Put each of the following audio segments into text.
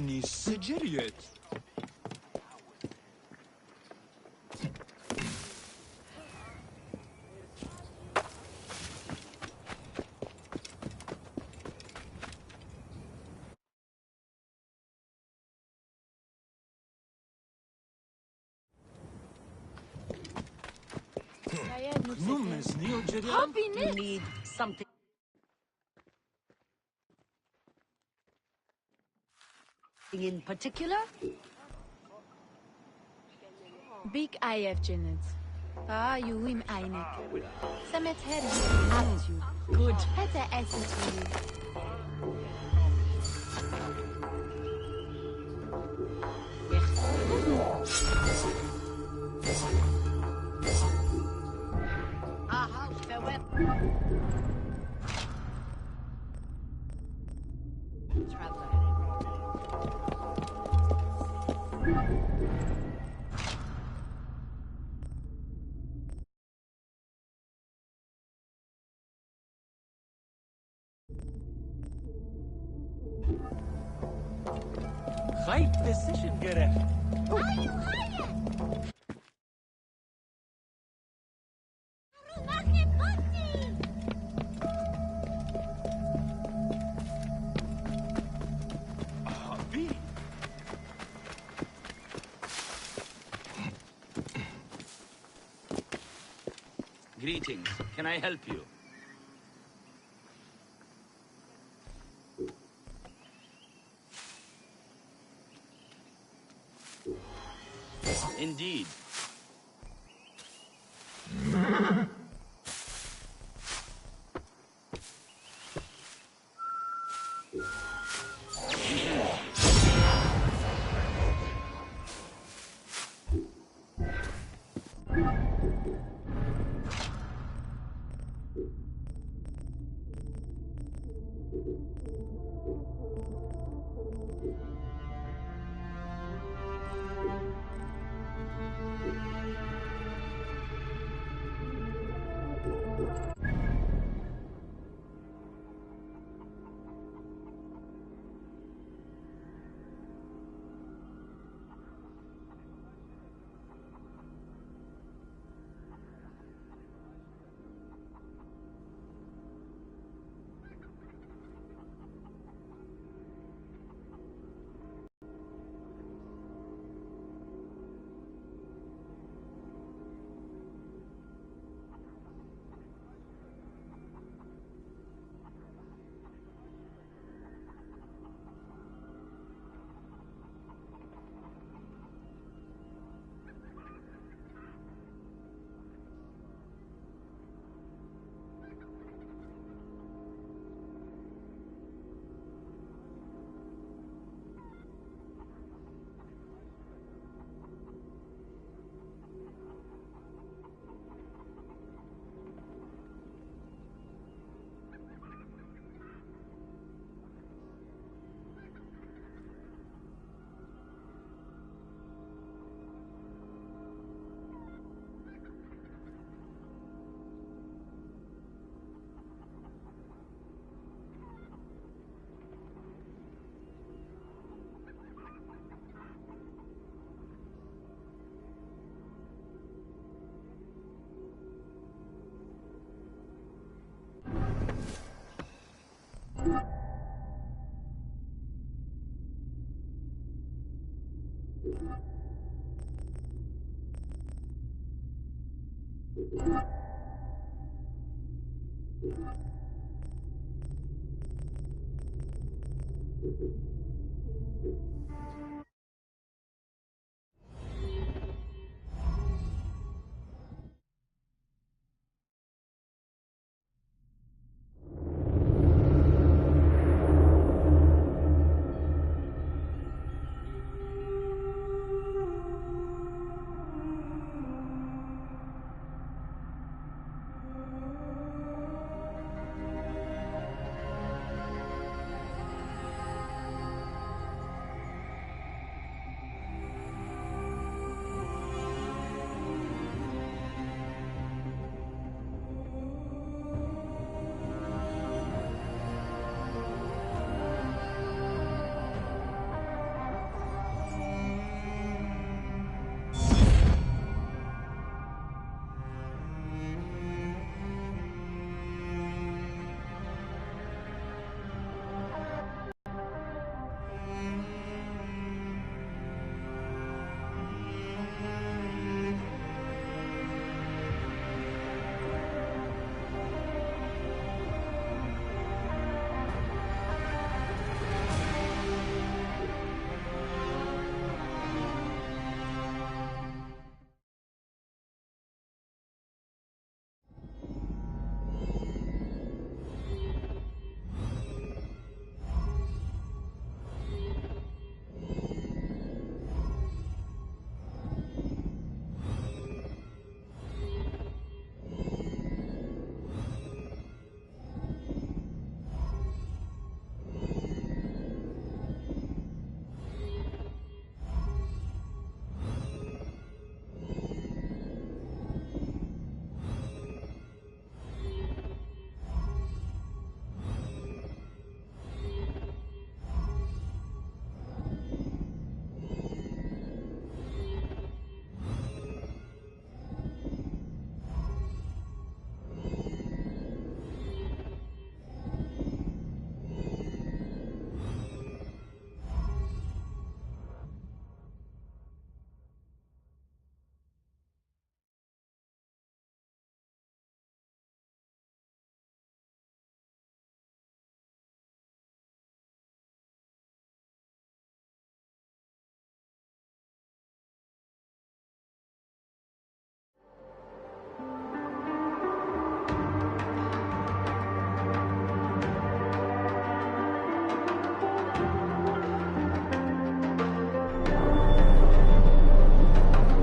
إني سجريت. You need something in particular? Big IF Janet. You him einig. Samet her attitude. Good. Hätte attitude. Aha, farewell. Traveler. Right decision, Gareth. Greetings. Can I help you? Indeed.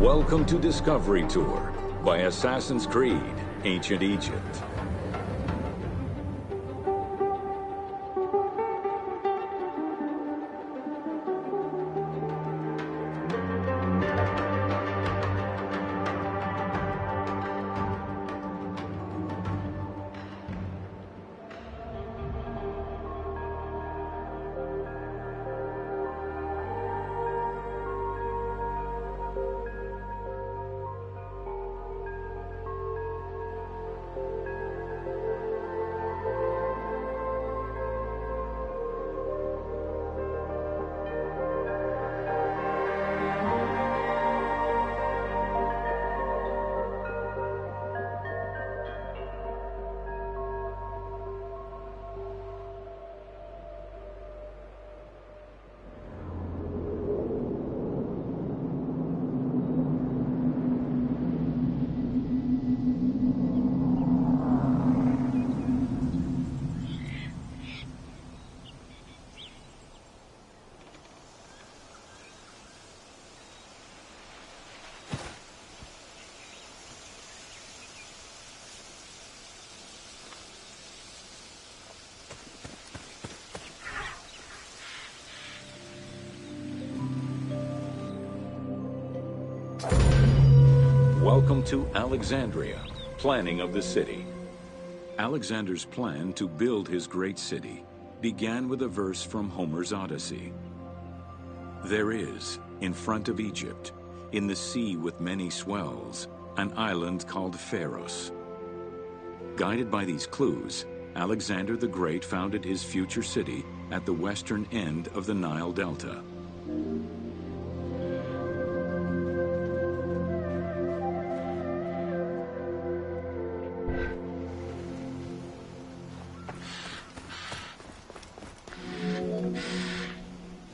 Welcome to Discovery Tour by Assassin's Creed Ancient Egypt. Welcome to Alexandria, planning of the city. Alexander's plan to build his great city began with a verse from Homer's Odyssey. There is, in front of Egypt, in the sea with many swells, an island called Pharos. Guided by these clues, Alexander the Great founded his future city at the western end of the Nile Delta.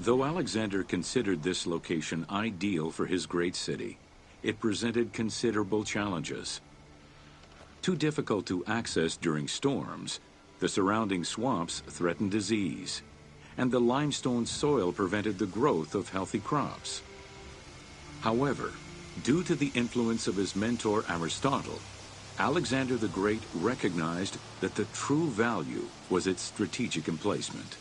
Though Alexander considered this location ideal for his great city, it presented considerable challenges. Too difficult to access during storms, the surrounding swamps threatened disease, and the limestone soil prevented the growth of healthy crops. However, due to the influence of his mentor Aristotle, Alexander the Great recognized that the true value was its strategic emplacement.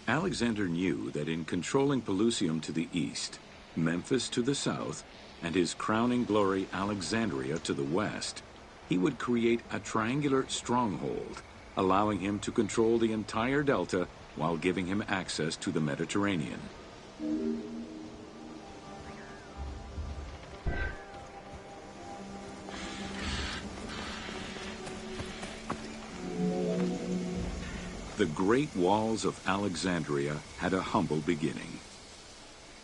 Alexander knew that in controlling Pelusium to the east, Memphis to the south, and his crowning glory Alexandria to the west, he would create a triangular stronghold, allowing him to control the entire delta while giving him access to the Mediterranean. The Great Walls of Alexandria had a humble beginning.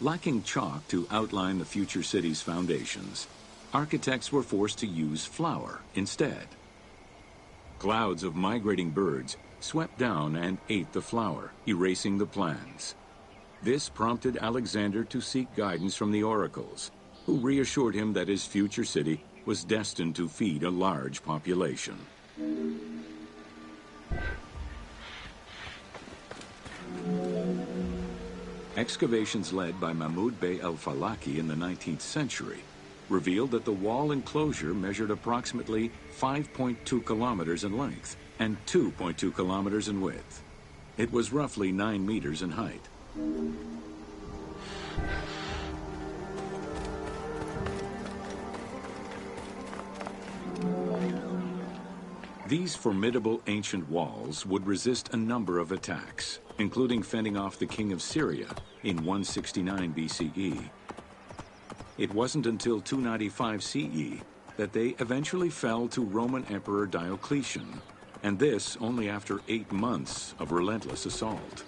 Lacking chalk to outline the future city's foundations, architects were forced to use flour instead. Clouds of migrating birds swept down and ate the flour, erasing the plans. This prompted Alexander to seek guidance from the oracles, who reassured him that his future city was destined to feed a large population. Excavations led by Mahmud Bey el-Falaki in the 19th century revealed that the wall enclosure measured approximately 5.2 kilometers in length and 2.2 kilometers in width. It was roughly 9 meters in height. These formidable ancient walls would resist a number of attacks, including fending off the king of Syria in 169 BCE. It wasn't until 295 CE that they eventually fell to Roman Emperor Diocletian, and this only after 8 months of relentless assault.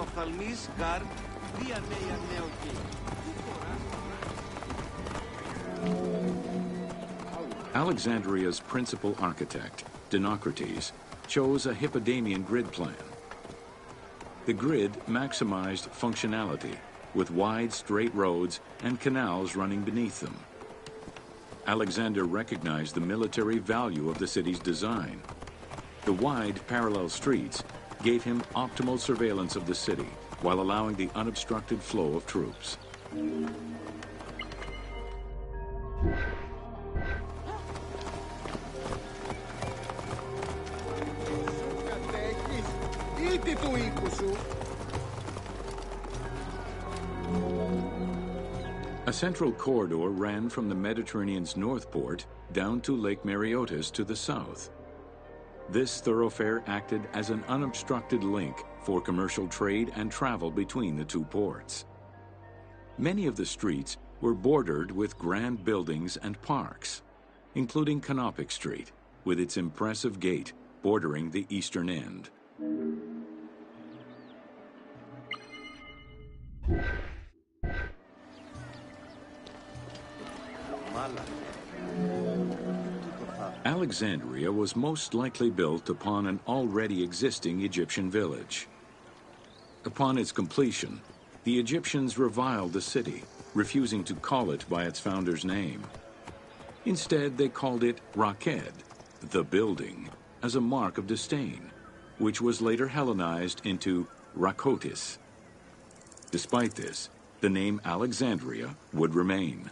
οφθαλμής γκάρ, δια νέα νέο. Alexandria's principal architect, Dinocrates, chose a Hippodamian grid plan. The grid maximized functionality, with wide, straight roads and canals running beneath them. Alexander recognized the military value of the city's design. The wide, parallel streets gave him optimal surveillance of the city, while allowing the unobstructed flow of troops. A central corridor ran from the Mediterranean's north port down to Lake Mareotis to the south. This thoroughfare acted as an unobstructed link for commercial trade and travel between the two ports. Many of the streets were bordered with grand buildings and parks, including Canopic Street, with its impressive gate bordering the eastern end. Alexandria was most likely built upon an already existing Egyptian village. Upon its completion, the Egyptians reviled the city, refusing to call it by its founder's name. Instead, they called it Raked, the building, as a mark of disdain, which was later Hellenized into Rakotis. Despite this, the name Alexandria would remain.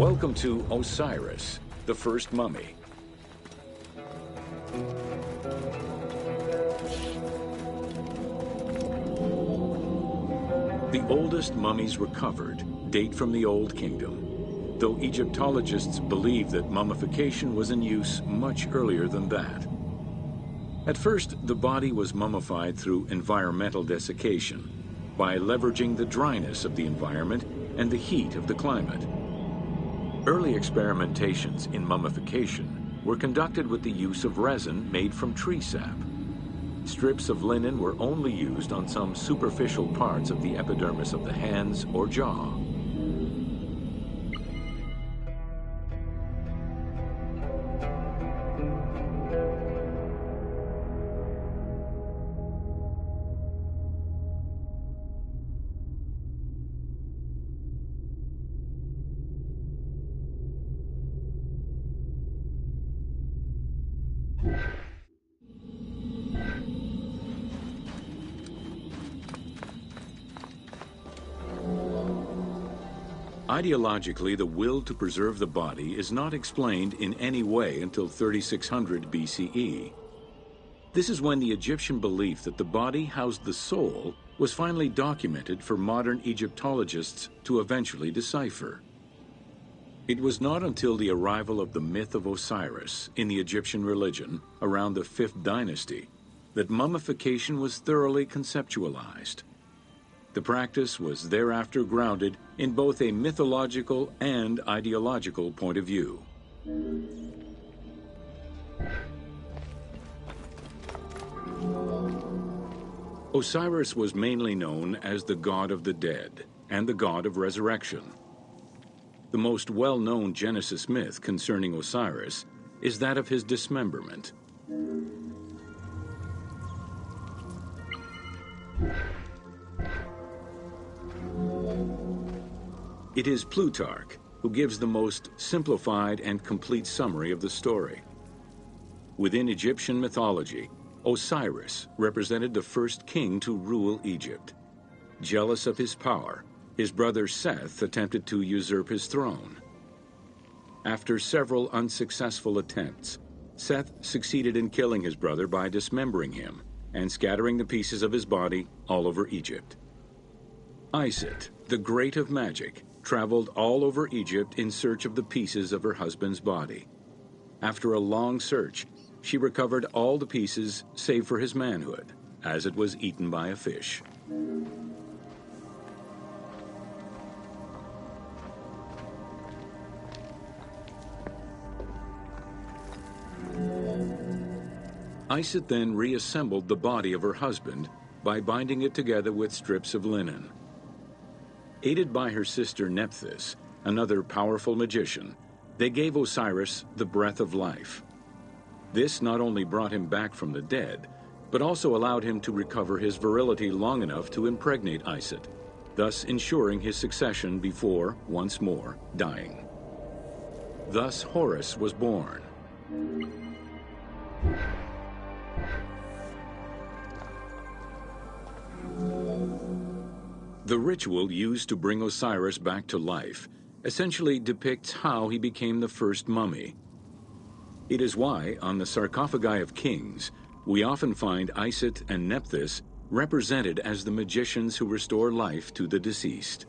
Welcome to Osiris, the first mummy. The oldest mummies recovered date from the Old Kingdom, though Egyptologists believe that mummification was in use much earlier than that. At first, the body was mummified through environmental desiccation, by leveraging the dryness of the environment and the heat of the climate. Early experimentations in mummification were conducted with the use of resin made from tree sap. Strips of linen were only used on some superficial parts of the epidermis of the hands or jaw. Ideologically, the will to preserve the body is not explained in any way until 3600 BCE. This is when the Egyptian belief that the body housed the soul was finally documented for modern Egyptologists to eventually decipher. It was not until the arrival of the myth of Osiris in the Egyptian religion around the 5th dynasty that mummification was thoroughly conceptualized. The practice was thereafter grounded in both a mythological and ideological point of view. Osiris was mainly known as the god of the dead and the god of resurrection. The most well-known Genesis myth concerning Osiris is that of his dismemberment. It is Plutarch who gives the most simplified and complete summary of the story. Within Egyptian mythology, Osiris represented the first king to rule Egypt. Jealous of his power, his brother Seth attempted to usurp his throne. After several unsuccessful attempts, Seth succeeded in killing his brother by dismembering him and scattering the pieces of his body all over Egypt. Isit, the Great of Magic, traveled all over Egypt in search of the pieces of her husband's body. After a long search, she recovered all the pieces save for his manhood, as it was eaten by a fish. Isit then reassembled the body of her husband by binding it together with strips of linen. Aided by her sister Nephthys, another powerful magician, they gave Osiris the breath of life. This not only brought him back from the dead, but also allowed him to recover his virility long enough to impregnate Isit, thus ensuring his succession before, once more, dying. Thus Horus was born. The ritual used to bring Osiris back to life essentially depicts how he became the first mummy. It is why, on the sarcophagi of kings, we often find Isit and Nephthys represented as the magicians who restore life to the deceased.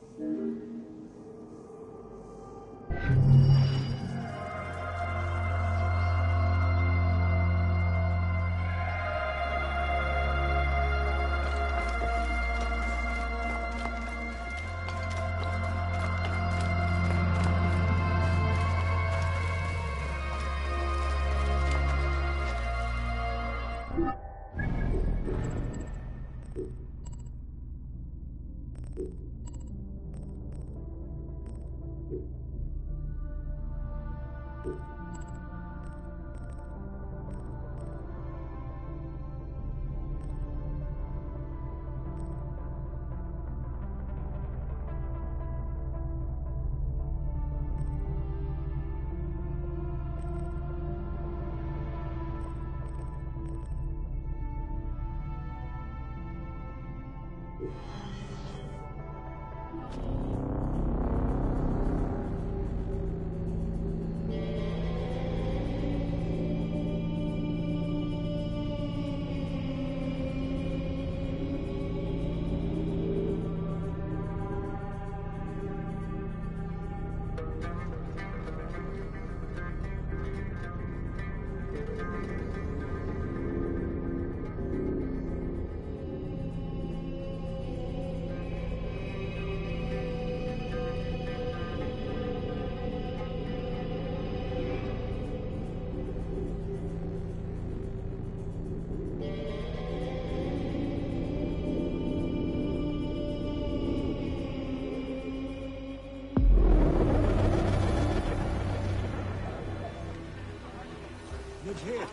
وجهك.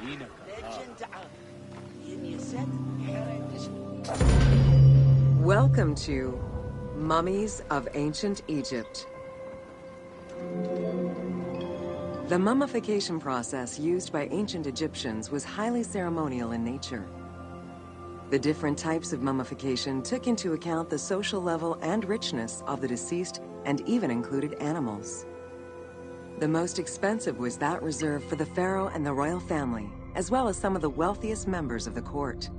دينك. Welcome to Mummies of Ancient Egypt. The mummification process used by ancient Egyptians was highly ceremonial in nature. The different types of mummification took into account the social level and richness of the deceased and even included animals. The most expensive was that reserved for the pharaoh and the royal family, as well as some of the wealthiest members of the court.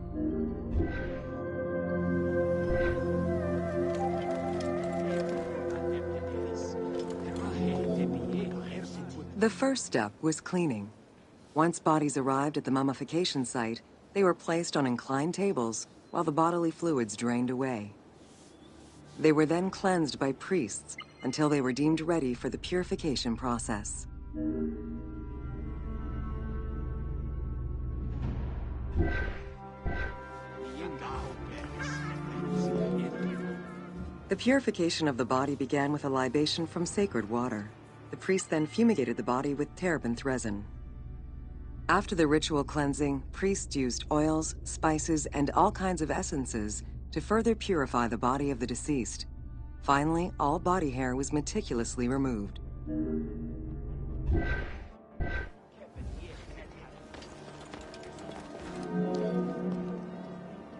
The first step was cleaning. Once bodies arrived at the mummification site, they were placed on inclined tables while the bodily fluids drained away. They were then cleansed by priests until they were deemed ready for the purification process. The purification of the body began with a libation from sacred water. The priest then fumigated the body with terebinth resin. After the ritual cleansing, priests used oils, spices, and all kinds of essences to further purify the body of the deceased. Finally, all body hair was meticulously removed.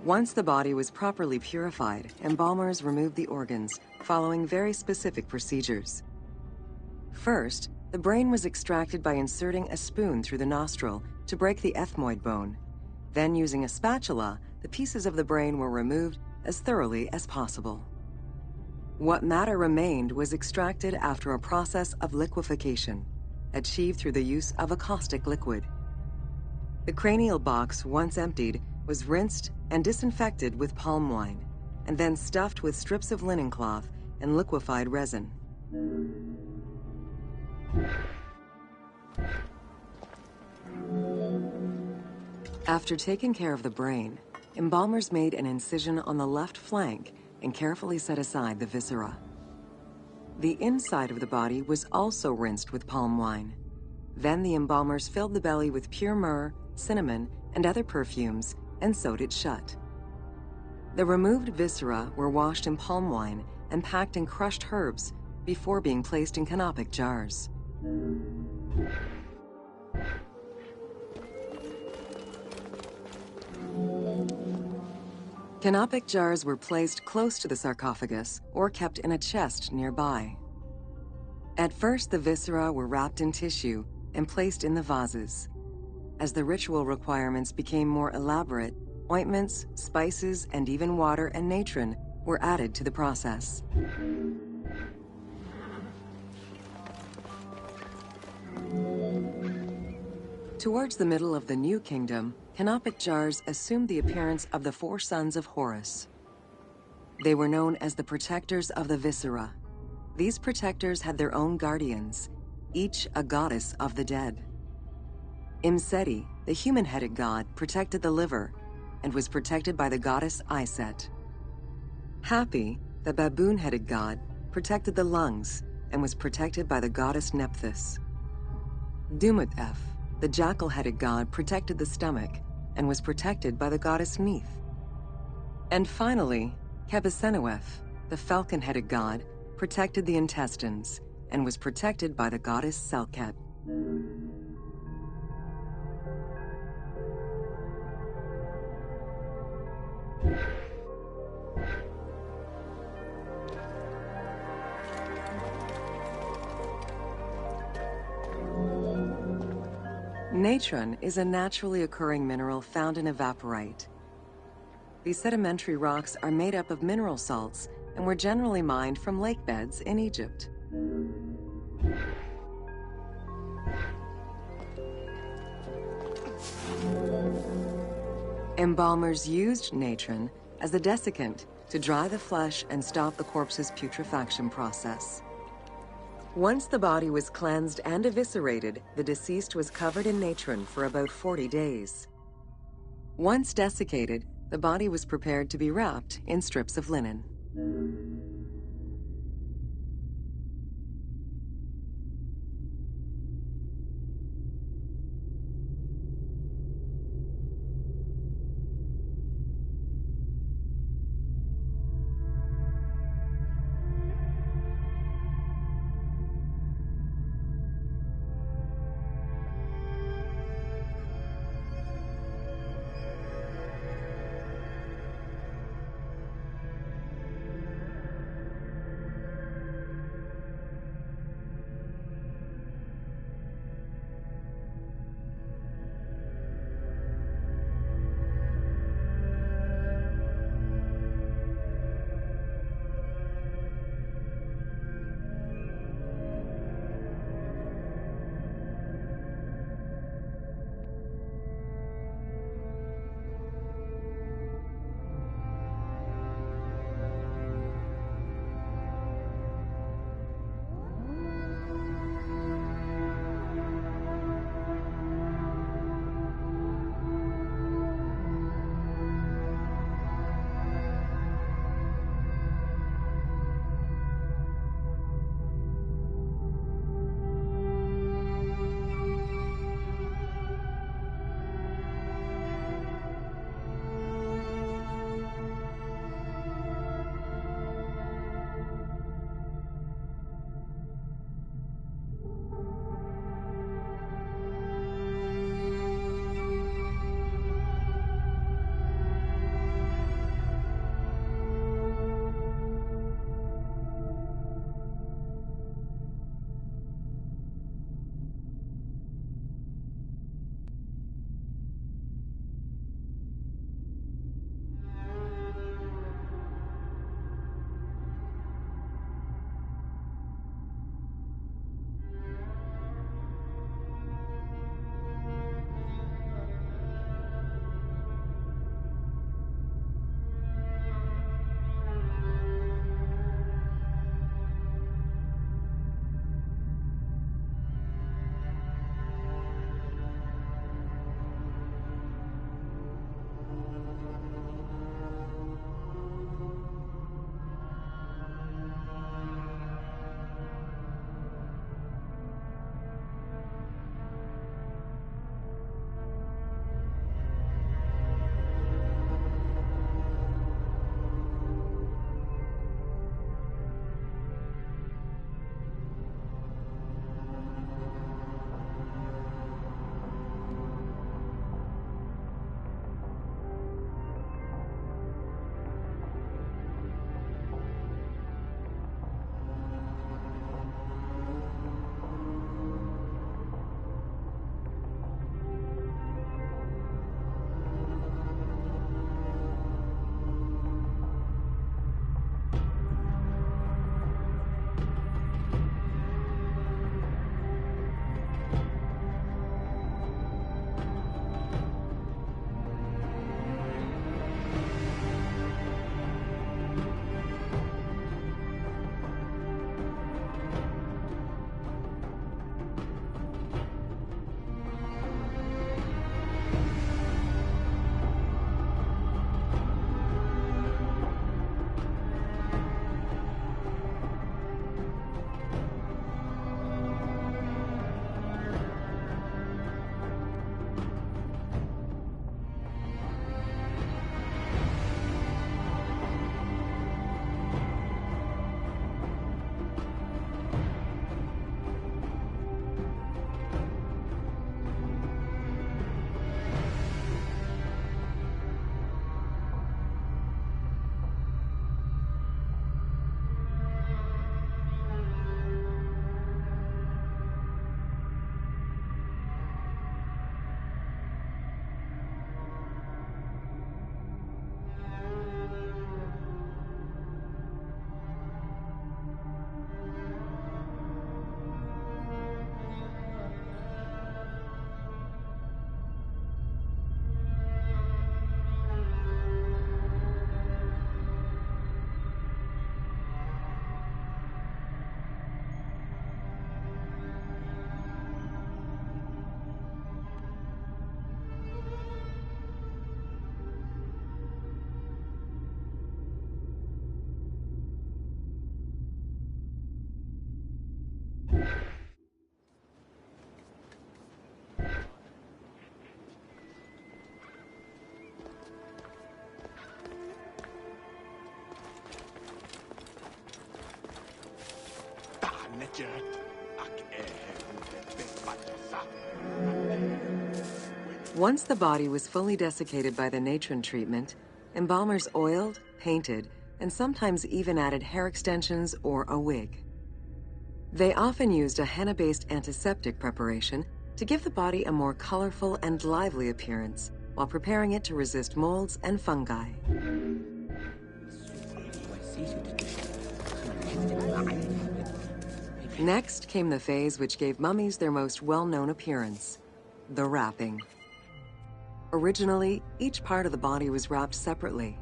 Once the body was properly purified, embalmers removed the organs, following very specific procedures. First, the brain was extracted by inserting a spoon through the nostril to break the ethmoid bone. Then, using a spatula, the pieces of the brain were removed as thoroughly as possible. What matter remained was extracted after a process of liquefaction, achieved through the use of a caustic liquid. The cranial box, once emptied, was rinsed and disinfected with palm wine, and then stuffed with strips of linen cloth and liquefied resin. After taking care of the brain, embalmers made an incision on the left flank and carefully set aside the viscera. The inside of the body was also rinsed with palm wine. Then the embalmers filled the belly with pure myrrh, cinnamon, and other perfumes and sewed it shut. The removed viscera were washed in palm wine and packed in crushed herbs before being placed in canopic jars. Canopic jars were placed close to the sarcophagus or kept in a chest nearby. At first, the viscera were wrapped in tissue and placed in the vases. As the ritual requirements became more elaborate, ointments, spices, and even water and natron were added to the process. Towards the middle of the New Kingdom, canopic jars assumed the appearance of the four sons of Horus. They were known as the protectors of the viscera. These protectors had their own guardians, each a goddess of the dead. Imseti, the human-headed god, protected the liver and was protected by the goddess Iset. Hapi, the baboon-headed god, protected the lungs and was protected by the goddess Nephthys. Dumut-Ef, the jackal-headed god, protected the stomach and was protected by the goddess Neith. And finally, Qebehsenuef, the falcon-headed god, protected the intestines and was protected by the goddess Selket. Natron is a naturally occurring mineral found in evaporite. These sedimentary rocks are made up of mineral salts and were generally mined from lake beds in Egypt. Embalmers used natron as a desiccant to dry the flesh and stop the corpse's putrefaction process. Once the body was cleansed and eviscerated, the deceased was covered in natron for about 40 days. Once desiccated, the body was prepared to be wrapped in strips of linen. Once the body was fully desiccated by the natron treatment, embalmers oiled, painted, and sometimes even added hair extensions or a wig. They often used a henna-based antiseptic preparation to give the body a more colorful and lively appearance while preparing it to resist molds and fungi. Next came the phase which gave mummies their most well-known appearance, the wrapping. Originally, each part of the body was wrapped separately.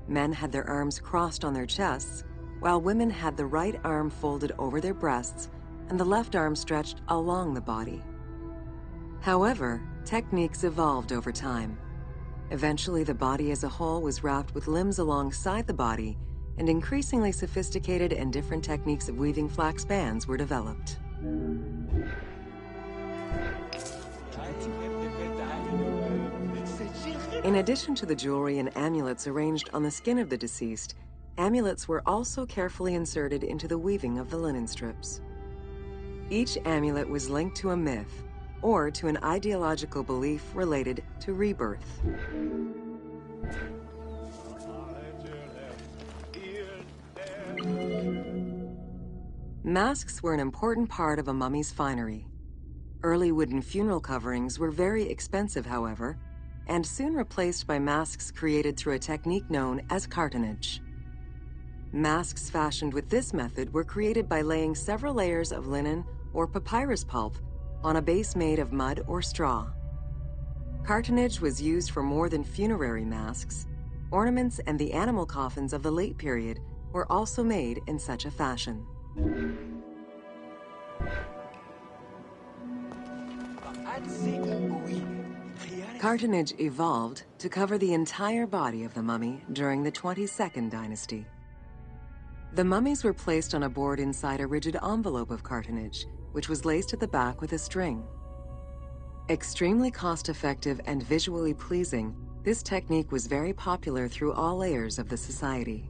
Men had their arms crossed on their chests, while women had the right arm folded over their breasts and the left arm stretched along the body. However, techniques evolved over time. Eventually, the body as a whole was wrapped with limbs alongside the body, and increasingly sophisticated and different techniques of weaving flax bands were developed. In addition to the jewelry and amulets arranged on the skin of the deceased, amulets were also carefully inserted into the weaving of the linen strips. Each amulet was linked to a myth, or to an ideological belief related to rebirth. Masks were an important part of a mummy's finery. Early wooden funeral coverings were very expensive, however, and soon replaced by masks created through a technique known as cartonnage. Masks fashioned with this method were created by laying several layers of linen or papyrus pulp on a base made of mud or straw. Cartonnage was used for more than funerary masks. Ornaments and the animal coffins of the late period were also made in such a fashion. Cartonnage evolved to cover the entire body of the mummy during the 22nd dynasty. The mummies were placed on a board inside a rigid envelope of cartonnage, which was laced at the back with a string. Extremely cost-effective and visually pleasing, this technique was very popular through all layers of the society.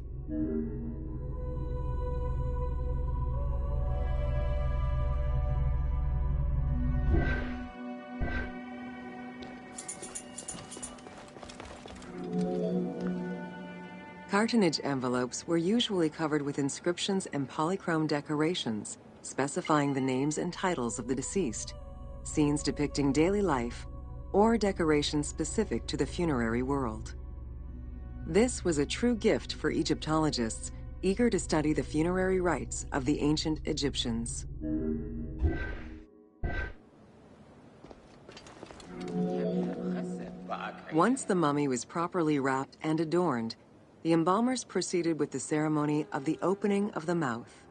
Cartonnage envelopes were usually covered with inscriptions and polychrome decorations, specifying the names and titles of the deceased, scenes depicting daily life, or decorations specific to the funerary world. This was a true gift for Egyptologists eager to study the funerary rites of the ancient Egyptians. Once the mummy was properly wrapped and adorned, the embalmers proceeded with the ceremony of the opening of the mouth.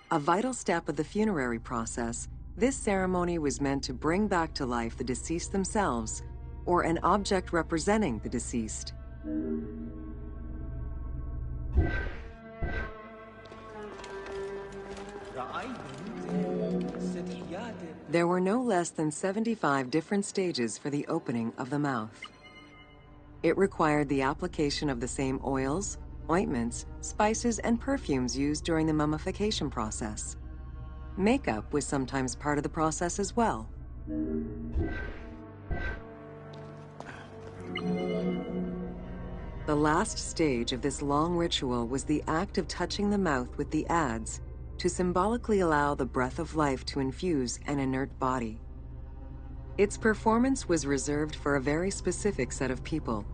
A vital step of the funerary process, this ceremony was meant to bring back to life the deceased themselves, or an object representing the deceased. There were no less than 75 different stages for the opening of the mouth. It required the application of the same oils, ointments, spices, and perfumes used during the mummification process. Makeup was sometimes part of the process as well. The last stage of this long ritual was the act of touching the mouth with the adze to symbolically allow the breath of life to infuse an inert body. Its performance was reserved for a very specific set of people: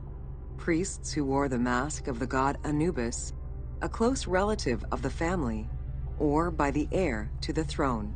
priests who wore the mask of the god Anubis, a close relative of the family, or by the heir to the throne.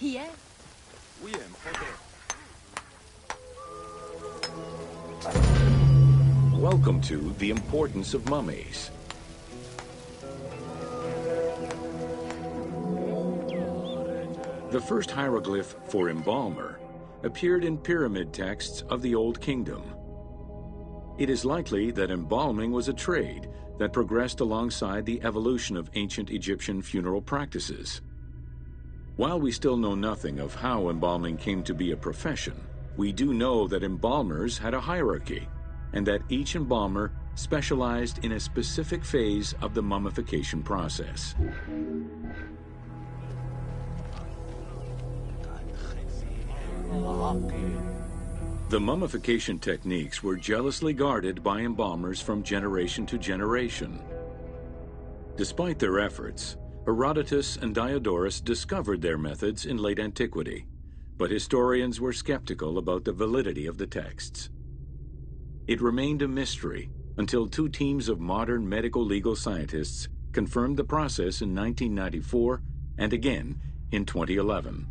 Here? Oui, important. Welcome to The Importance of Mummies. The first hieroglyph for embalmer appeared in pyramid texts of the Old Kingdom. It is likely that embalming was a trade that progressed alongside the evolution of ancient Egyptian funeral practices. While we still know nothing of how embalming came to be a profession, we do know that embalmers had a hierarchy, and that each embalmer specialized in a specific phase of the mummification process. The mummification techniques were jealously guarded by embalmers from generation to generation. Despite their efforts, Herodotus and Diodorus discovered their methods in late antiquity, but historians were skeptical about the validity of the texts. It remained a mystery until two teams of modern medical legal scientists confirmed the process in 1994 and again in 2011.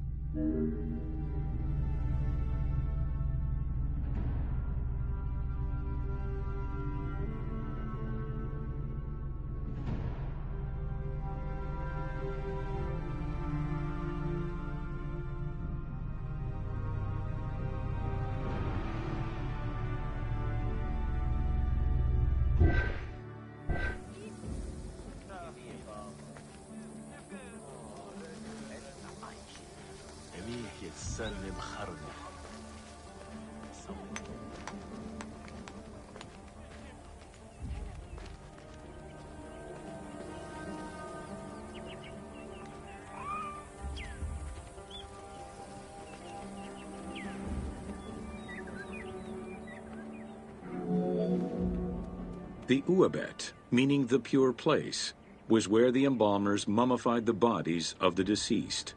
The Uabet, meaning the pure place, was where the embalmers mummified the bodies of the deceased.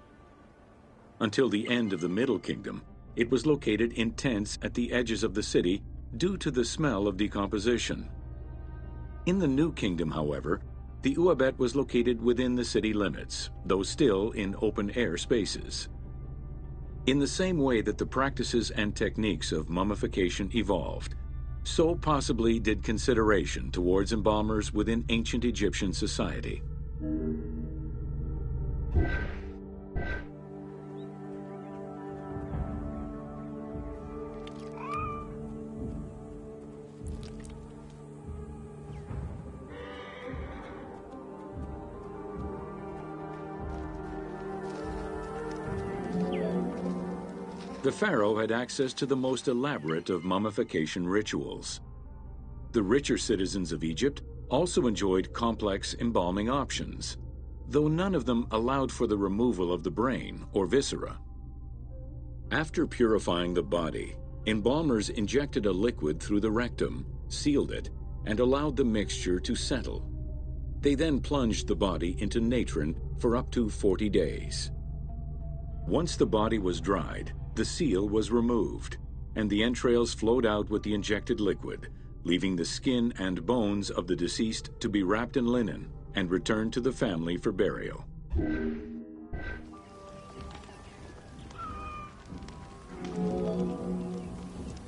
Until the end of the Middle Kingdom, it was located in tents at the edges of the city due to the smell of decomposition. In the New Kingdom, however, the Uabet was located within the city limits, though still in open-air spaces. In the same way that the practices and techniques of mummification evolved, so possibly did consideration towards embalmers within ancient Egyptian society. The pharaoh had access to the most elaborate of mummification rituals. The richer citizens of Egypt also enjoyed complex embalming options, though none of them allowed for the removal of the brain or viscera. After purifying the body, embalmers injected a liquid through the rectum, sealed it, and allowed the mixture to settle. They then plunged the body into natron for up to 40 days. Once the body was dried, the seal was removed, and the entrails flowed out with the injected liquid, leaving the skin and bones of the deceased to be wrapped in linen and returned to the family for burial.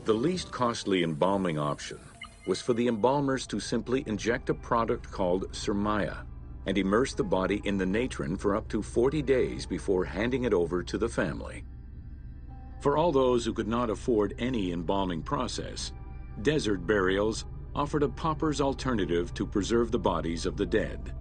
The least costly embalming option was for the embalmers to simply inject a product called surmaya, and immerse the body in the natron for up to 40 days before handing it over to the family. For all those who could not afford any embalming process, desert burials offered a pauper's alternative to preserve the bodies of the dead.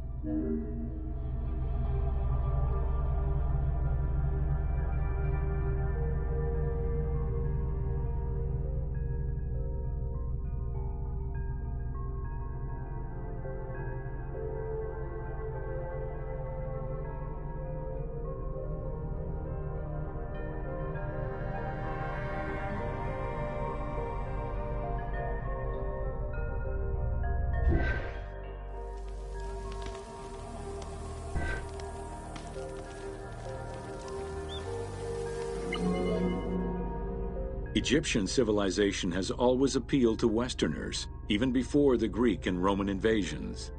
Egyptian civilization has always appealed to Westerners, even before the Greek and Roman invasions.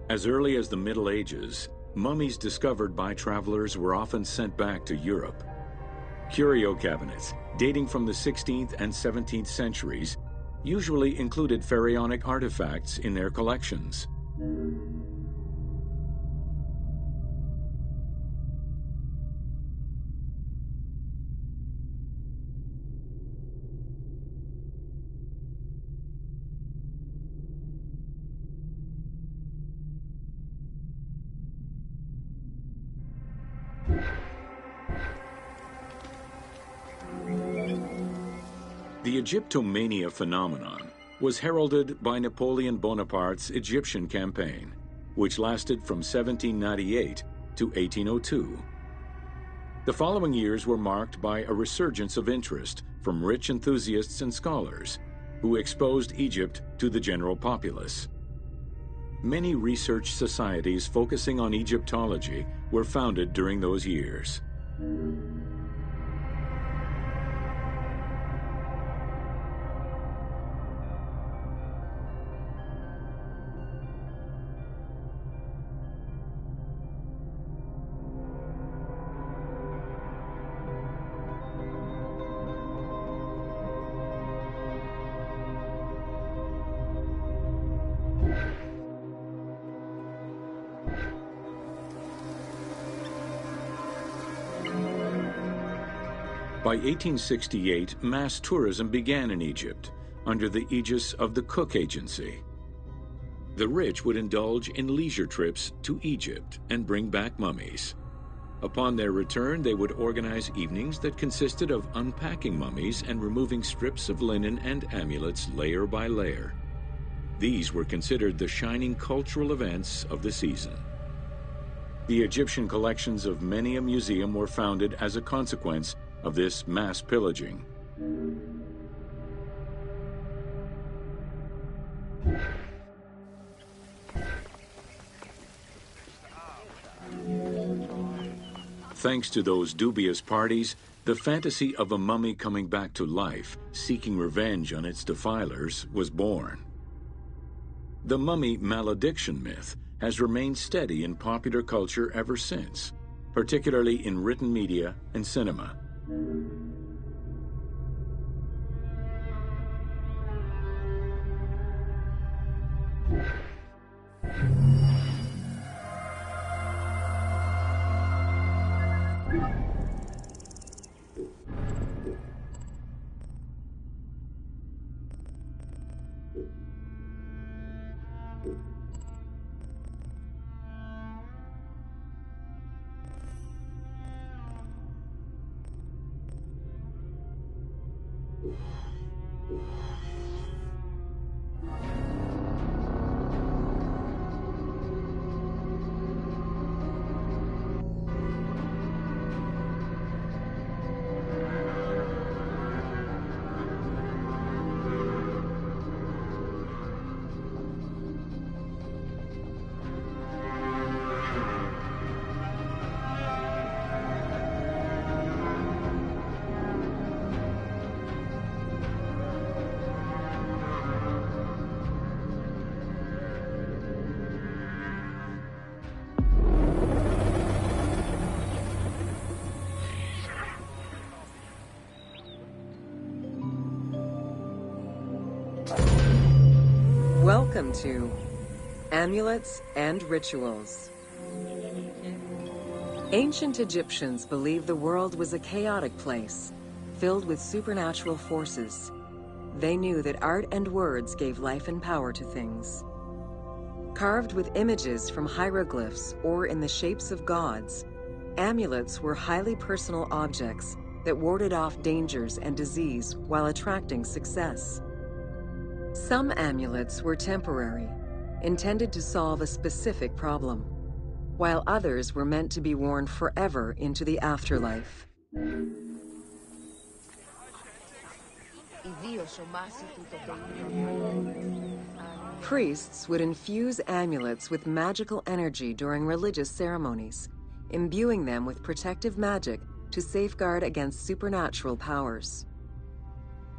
As early as the Middle Ages, mummies discovered by travelers were often sent back to Europe. Curio cabinets, dating from the 16th and 17th centuries, usually included pharaonic artifacts in their collections. The Egyptomania phenomenon was heralded by Napoleon Bonaparte's Egyptian campaign, which lasted from 1798 to 1802. The following years were marked by a resurgence of interest from rich enthusiasts and scholars who exposed Egypt to the general populace. Many research societies focusing on Egyptology were founded during those years. By 1868, mass tourism began in Egypt under the aegis of the Cook Agency. The rich would indulge in leisure trips to Egypt and bring back mummies. Upon their return, they would organize evenings that consisted of unpacking mummies and removing strips of linen and amulets layer by layer. These were considered the shining cultural events of the season. The Egyptian collections of many a museum were founded as a consequence of this mass pillaging. Thanks to those dubious parties, the fantasy of a mummy coming back to life, seeking revenge on its defilers, was born. The mummy malediction myth has remained steady in popular culture ever since, particularly in written media and cinema. Welcome to amulets, and rituals. Ancient Egyptians believed the world was a chaotic place, filled with supernatural forces. They knew that art and words gave life and power to things. Carved with images from hieroglyphs or in the shapes of gods, amulets were highly personal objects that warded off dangers and disease while attracting success. Some amulets were temporary, intended to solve a specific problem, while others were meant to be worn forever into the afterlife. Priests would infuse amulets with magical energy during religious ceremonies, imbuing them with protective magic to safeguard against supernatural powers.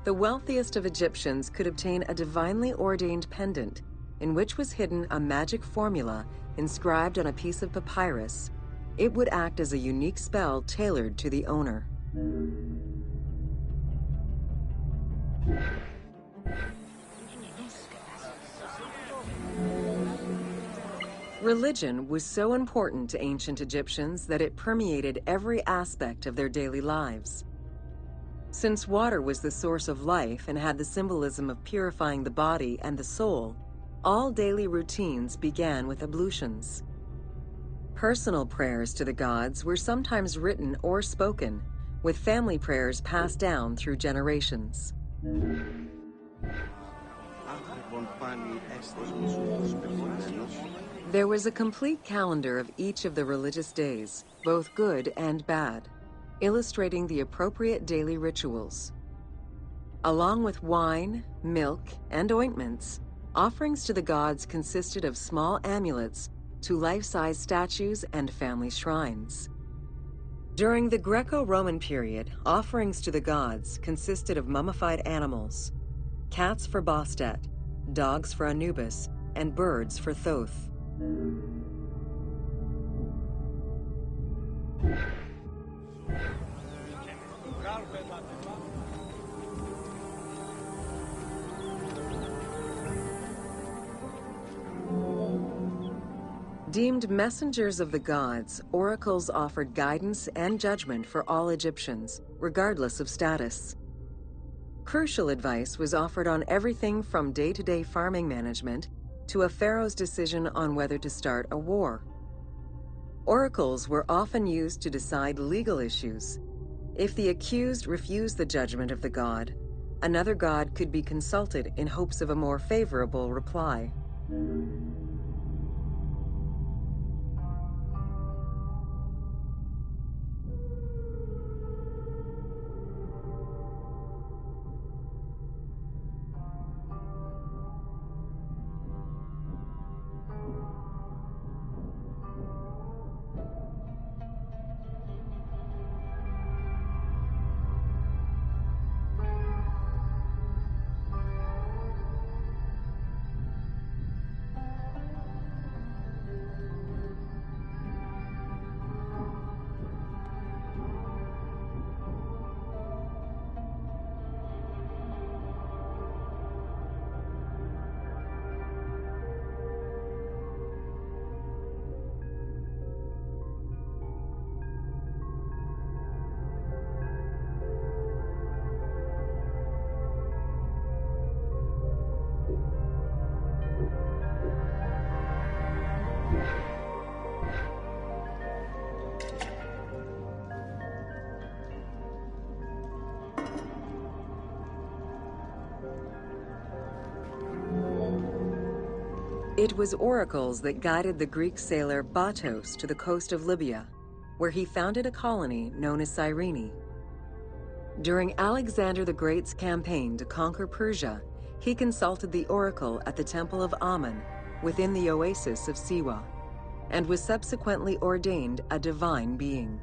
The wealthiest of Egyptians could obtain a divinely ordained pendant in which was hidden a magic formula inscribed on a piece of papyrus. It would act as a unique spell tailored to the owner. Religion was so important to ancient Egyptians that it permeated every aspect of their daily lives. Since water was the source of life and had the symbolism of purifying the body and the soul, all daily routines began with ablutions. Personal prayers to the gods were sometimes written or spoken, with family prayers passed down through generations. There was a complete calendar of each of the religious days, both good and bad, illustrating the appropriate daily rituals. Along with wine, milk, and ointments, offerings to the gods consisted of small amulets to life-size statues and family shrines. During the Greco-Roman period, offerings to the gods consisted of mummified animals, cats for Bastet, dogs for Anubis, and birds for Thoth. Deemed messengers of the gods, oracles offered guidance and judgment for all Egyptians, regardless of status. Crucial advice was offered on everything from day-to-day farming management to a pharaoh's decision on whether to start a war. Oracles were often used to decide legal issues. If the accused refused the judgment of the god, another god could be consulted in hopes of a more favorable reply. It was oracles that guided the Greek sailor Batos to the coast of Libya, where he founded a colony known as Cyrene. During Alexander the Great's campaign to conquer Persia, he consulted the oracle at the Temple of Amun within the oasis of Siwa, and was subsequently ordained a divine being.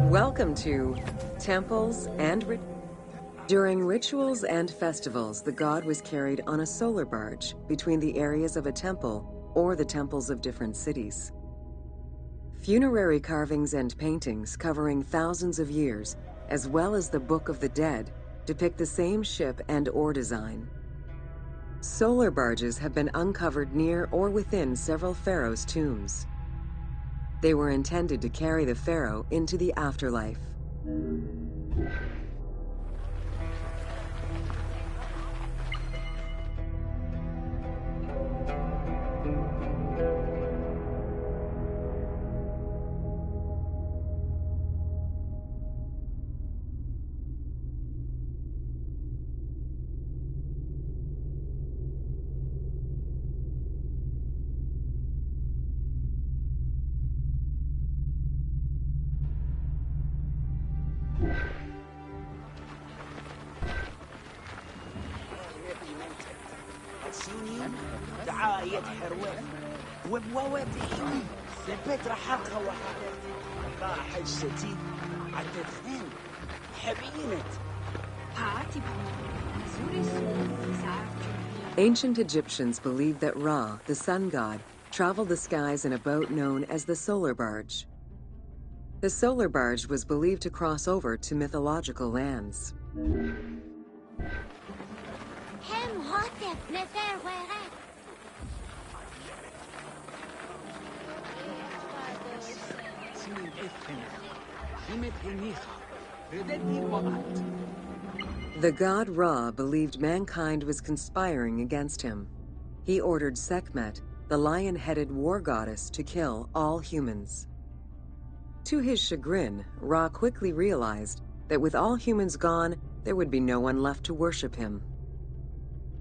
Welcome to Temples and During rituals and festivals, the god was carried on a solar barge between the areas of a temple or the temples of different cities. Funerary carvings and paintings covering thousands of years, as well as the Book of the Dead, depict the same ship and oar design. Solar barges have been uncovered near or within several pharaohs' tombs. They were intended to carry the pharaoh into the afterlife. Ancient Egyptians believed that Ra, the sun god, traveled the skies in a boat known as the solar barge. The solar barge was believed to cross over to mythological lands. The god Ra believed mankind was conspiring against him. He ordered Sekhmet, the lion-headed war goddess, to kill all humans. To his chagrin, Ra quickly realized that with all humans gone, there would be no one left to worship him.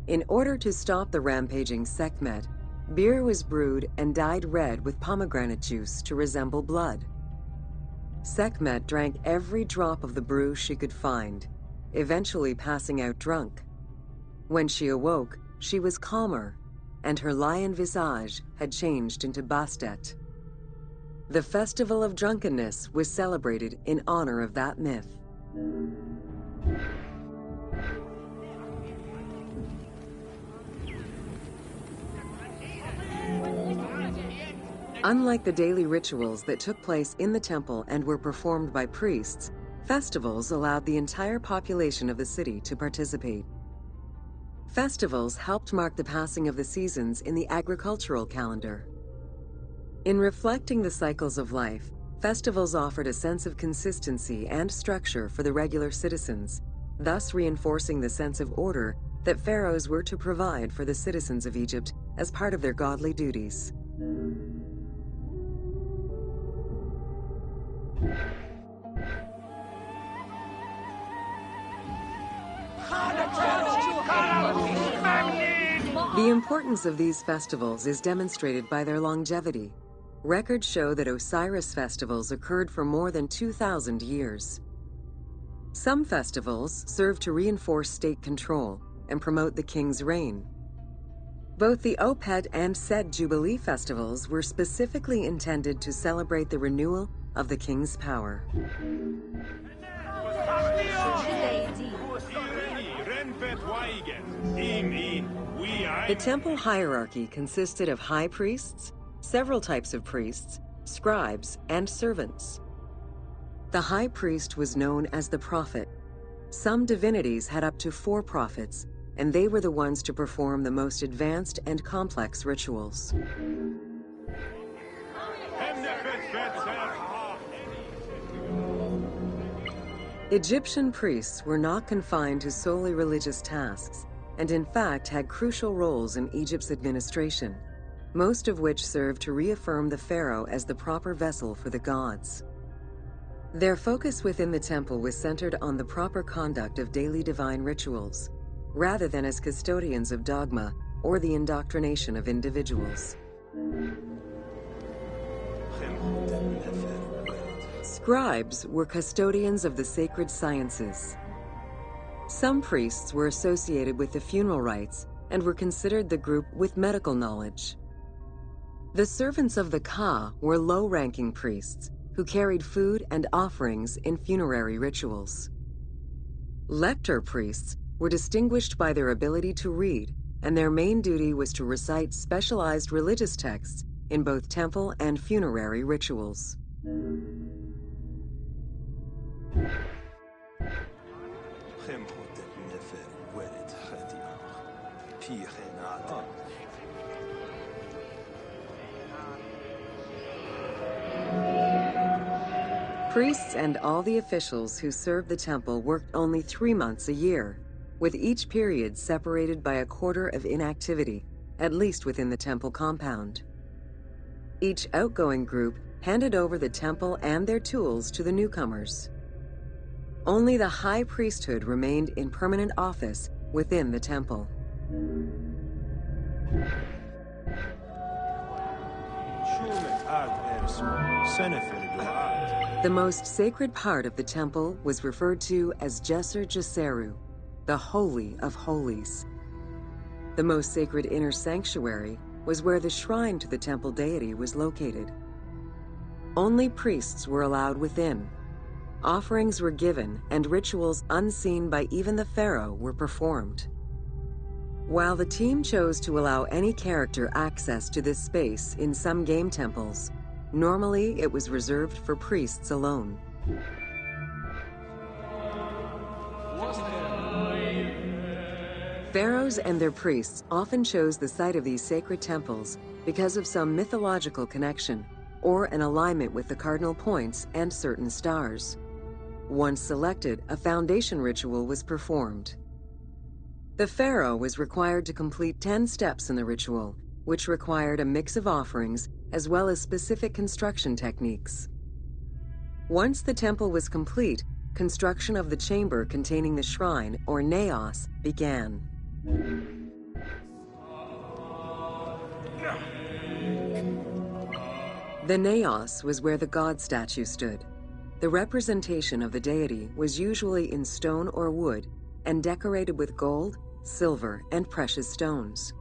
In order to stop the rampaging Sekhmet, beer was brewed and dyed red with pomegranate juice to resemble blood. Sekhmet drank every drop of the brew she could find, eventually passing out drunk. When she awoke, she was calmer, and her lion visage had changed into Bastet. The Festival of Drunkenness was celebrated in honor of that myth. Unlike the daily rituals that took place in the temple and were performed by priests, festivals allowed the entire population of the city to participate. Festivals helped mark the passing of the seasons in the agricultural calendar. In reflecting the cycles of life, festivals offered a sense of consistency and structure for the regular citizens, thus reinforcing the sense of order that pharaohs were to provide for the citizens of Egypt as part of their godly duties. The importance of these festivals is demonstrated by their longevity. records show that Osiris festivals occurred for more than 2,000 years. Some festivals served to reinforce state control and promote the king's reign. Both the Opet and Set Jubilee festivals were specifically intended to celebrate the renewal of the king's power. The temple hierarchy consisted of high priests, several types of priests, scribes, and servants. The high priest was known as the prophet. Some divinities had up to 4 prophets, and they were the ones to perform the most advanced and complex rituals. Egyptian priests were not confined to solely religious tasks, and in fact had crucial roles in Egypt's administration, most of which served to reaffirm the pharaoh as the proper vessel for the gods. Their focus within the temple was centered on the proper conduct of daily divine rituals, rather than as custodians of dogma or the indoctrination of individuals. Scribes were custodians of the sacred sciences. Some priests were associated with the funeral rites and were considered the group with medical knowledge. The servants of the Ka were low-ranking priests who carried food and offerings in funerary rituals. Lector priests were distinguished by their ability to read, and their main duty was to recite specialized religious texts in both temple and funerary rituals. Priests and all the officials who served the temple worked only 3 months a year, with each period separated by a quarter of inactivity, at least within the temple compound. Each outgoing group handed over the temple and their tools to the newcomers. Only the high priesthood remained in permanent office within the temple. The most sacred part of the temple was referred to as Djeser Djeseru, the Holy of Holies. The most sacred inner sanctuary was where the shrine to the temple deity was located. Only priests were allowed within. Offerings were given, and rituals unseen by even the pharaoh were performed. While the team chose to allow any character access to this space in some game temples, normally it was reserved for priests alone. Pharaohs and their priests often chose the site of these sacred temples because of some mythological connection or an alignment with the cardinal points and certain stars. Once selected, a foundation ritual was performed. The pharaoh was required to complete 10 steps in the ritual, which required a mix of offerings as well as specific construction techniques. Once the temple was complete, construction of the chamber containing the shrine, or naos, began. The naos was where the god statue stood. The representation of the deity was usually in stone or wood and decorated with gold, silver, and precious stones.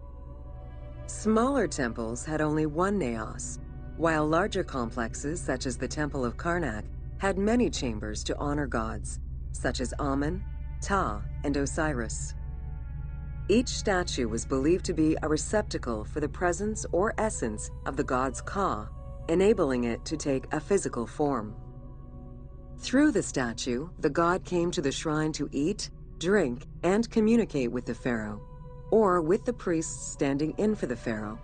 Smaller temples had only one naos, while larger complexes, such as the Temple of Karnak, had many chambers to honor gods, such as Amun, Ptah, and Osiris. Each statue was believed to be a receptacle for the presence or essence of the god's Ka, enabling it to take a physical form. Through the statue, the god came to the shrine to eat, drink, and communicate with the pharaoh, or with the priests standing in for the pharaoh.